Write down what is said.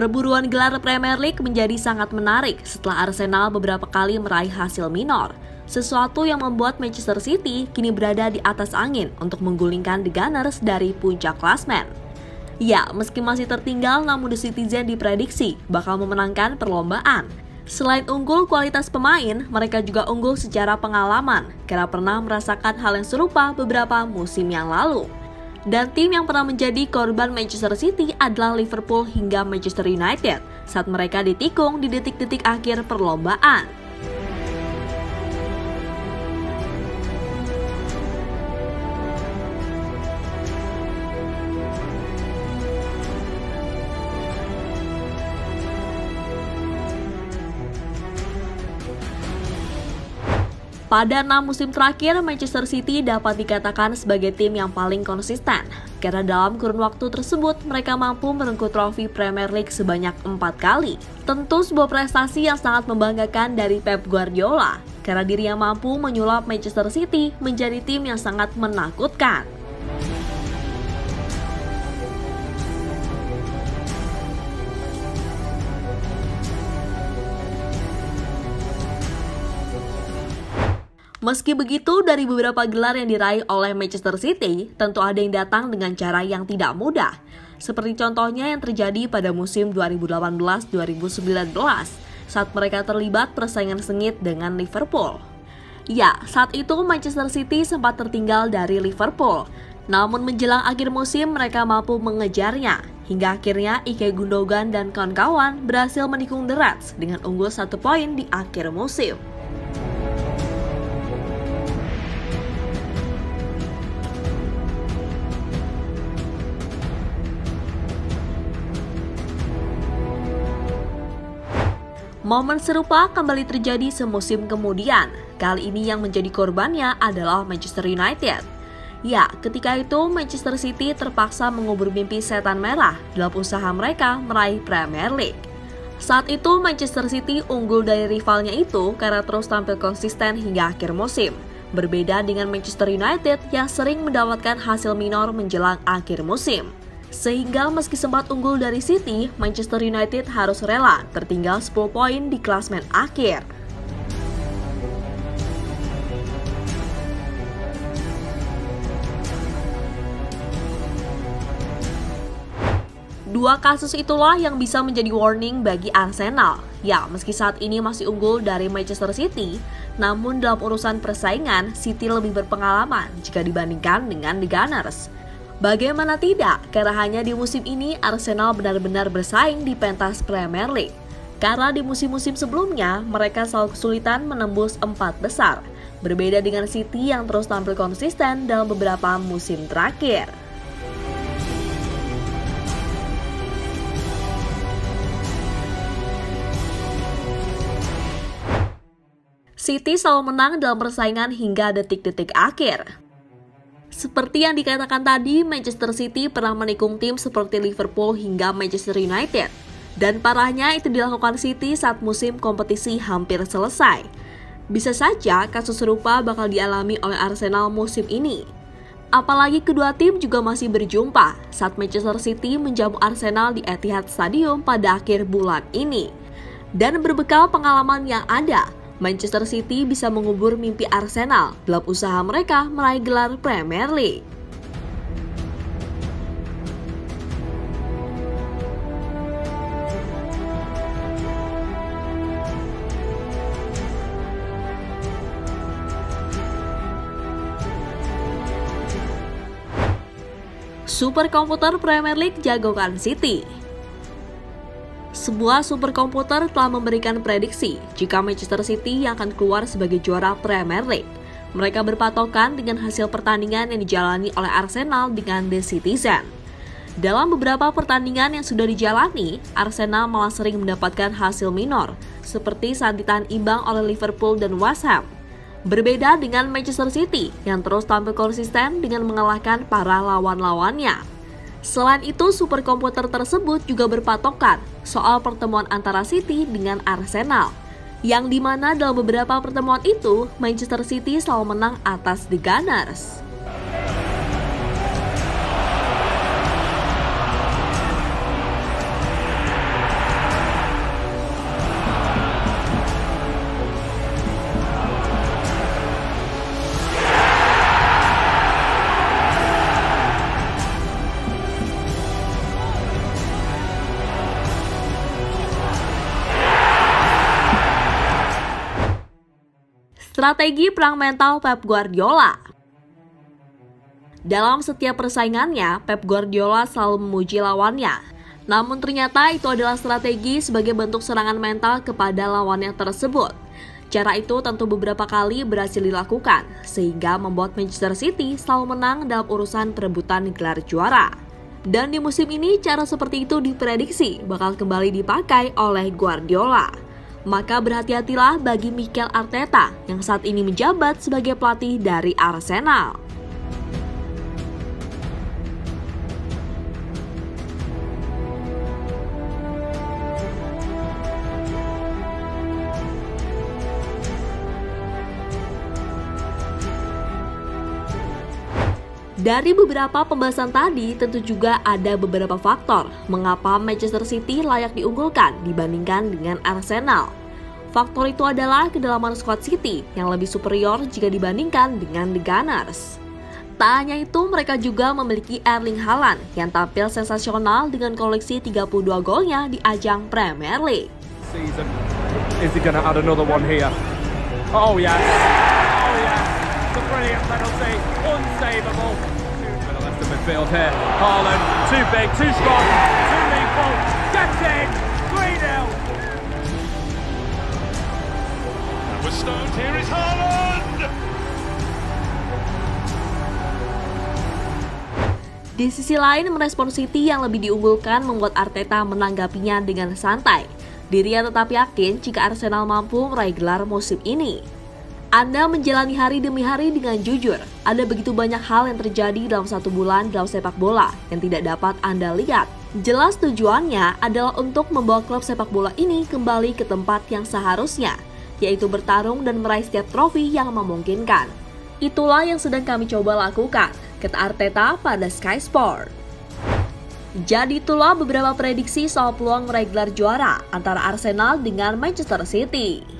Perburuan gelar Premier League menjadi sangat menarik setelah Arsenal beberapa kali meraih hasil minor. Sesuatu yang membuat Manchester City kini berada di atas angin untuk menggulingkan The Gunners dari puncak klasmen. Ya, meski masih tertinggal, namun The Citizen diprediksi bakal memenangkan perlombaan. Selain unggul kualitas pemain, mereka juga unggul secara pengalaman karena pernah merasakan hal yang serupa beberapa musim yang lalu. Dan tim yang pernah menjadi korban Manchester City adalah Liverpool hingga Manchester United saat mereka ditikung di detik-detik akhir perlombaan. Pada 6 musim terakhir, Manchester City dapat dikatakan sebagai tim yang paling konsisten. Karena dalam kurun waktu tersebut, mereka mampu merengkuh trofi Premier League sebanyak 4 kali. Tentu sebuah prestasi yang sangat membanggakan dari Pep Guardiola, karena dirinya mampu menyulap Manchester City menjadi tim yang sangat menakutkan. Meski begitu, dari beberapa gelar yang diraih oleh Manchester City, tentu ada yang datang dengan cara yang tidak mudah. Seperti contohnya yang terjadi pada musim 2018-2019, saat mereka terlibat persaingan sengit dengan Liverpool. Ya, saat itu Manchester City sempat tertinggal dari Liverpool. Namun menjelang akhir musim, mereka mampu mengejarnya. Hingga akhirnya Ike Gundogan dan kawan-kawan berhasil menikung The Reds dengan unggul 1 poin di akhir musim. Momen serupa kembali terjadi semusim kemudian. Kali ini yang menjadi korbannya adalah Manchester United. Ya, ketika itu Manchester City terpaksa mengubur mimpi setan merah dalam usaha mereka meraih Premier League. Saat itu Manchester City unggul dari rivalnya itu karena terus tampil konsisten hingga akhir musim. Berbeda dengan Manchester United yang sering mendapatkan hasil minor menjelang akhir musim. Sehingga meski sempat unggul dari City, Manchester United harus rela tertinggal 10 poin di klasmen akhir. Dua kasus itulah yang bisa menjadi warning bagi Arsenal. Ya, meski saat ini masih unggul dari Manchester City, namun dalam urusan persaingan, City lebih berpengalaman jika dibandingkan dengan The Gunners. Bagaimana tidak, karena hanya di musim ini Arsenal benar-benar bersaing di pentas Premier League. Karena di musim-musim sebelumnya, mereka selalu kesulitan menembus 4 besar. Berbeda dengan City yang terus tampil konsisten dalam beberapa musim terakhir. City selalu menang dalam persaingan hingga detik-detik akhir. Seperti yang dikatakan tadi, Manchester City pernah menikung tim seperti Liverpool hingga Manchester United. Dan parahnya itu dilakukan City saat musim kompetisi hampir selesai. Bisa saja kasus serupa bakal dialami oleh Arsenal musim ini. Apalagi kedua tim juga masih berjumpa saat Manchester City menjamu Arsenal di Etihad Stadium pada akhir bulan ini. Dan berbekal pengalaman yang ada, Manchester City bisa mengubur mimpi Arsenal dalam usaha mereka meraih gelar Premier League. Superkomputer Premier League jagokan City. Sebuah superkomputer telah memberikan prediksi jika Manchester City yang akan keluar sebagai juara Premier League. Mereka berpatokan dengan hasil pertandingan yang dijalani oleh Arsenal dengan The Citizen. Dalam beberapa pertandingan yang sudah dijalani, Arsenal malah sering mendapatkan hasil minor, seperti saat ditahan imbang oleh Liverpool dan West Ham. Berbeda dengan Manchester City yang terus tampil konsisten dengan mengalahkan para lawan-lawannya. Selain itu, superkomputer tersebut juga berpatokan soal pertemuan antara City dengan Arsenal, yang dimana dalam beberapa pertemuan itu, Manchester City selalu menang atas The Gunners. Strategi perang mental Pep Guardiola. Dalam setiap persaingannya, Pep Guardiola selalu memuji lawannya. Namun ternyata itu adalah strategi sebagai bentuk serangan mental kepada lawannya tersebut. Cara itu tentu beberapa kali berhasil dilakukan, sehingga membuat Manchester City selalu menang dalam urusan perebutan gelar juara. Dan di musim ini, cara seperti itu diprediksi bakal kembali dipakai oleh Guardiola. Maka berhati-hatilah bagi Mikel Arteta yang saat ini menjabat sebagai pelatih dari Arsenal. Dari beberapa pembahasan tadi, tentu juga ada beberapa faktor mengapa Manchester City layak diunggulkan dibandingkan dengan Arsenal. Faktor itu adalah kedalaman skuad City yang lebih superior jika dibandingkan dengan The Gunners. Tak hanya itu, mereka juga memiliki Erling Haaland yang tampil sensasional dengan koleksi 32 golnya di ajang Premier League. Is he gonna add another one here? Oh yes. Oh yes. The brilliant penalty. Unsavable. To the left of midfield here. Haaland, too big, too strong, too lethal. Gets in. 3-0. That was Stones. Here is Haaland. Di sisi lain, merespon City yang lebih diunggulkan membuat Arteta menanggapinya dengan santai. Dirinya tetap yakin jika Arsenal mampu meraih gelar musim ini. Anda menjalani hari demi hari dengan jujur. Ada begitu banyak hal yang terjadi dalam 1 bulan dalam sepak bola yang tidak dapat Anda lihat. Jelas tujuannya adalah untuk membawa klub sepak bola ini kembali ke tempat yang seharusnya, yaitu bertarung dan meraih setiap trofi yang memungkinkan. Itulah yang sedang kami coba lakukan, kata Arteta pada Sky Sport. Jadi itulah beberapa prediksi soal peluang meraih gelar juara antara Arsenal dengan Manchester City.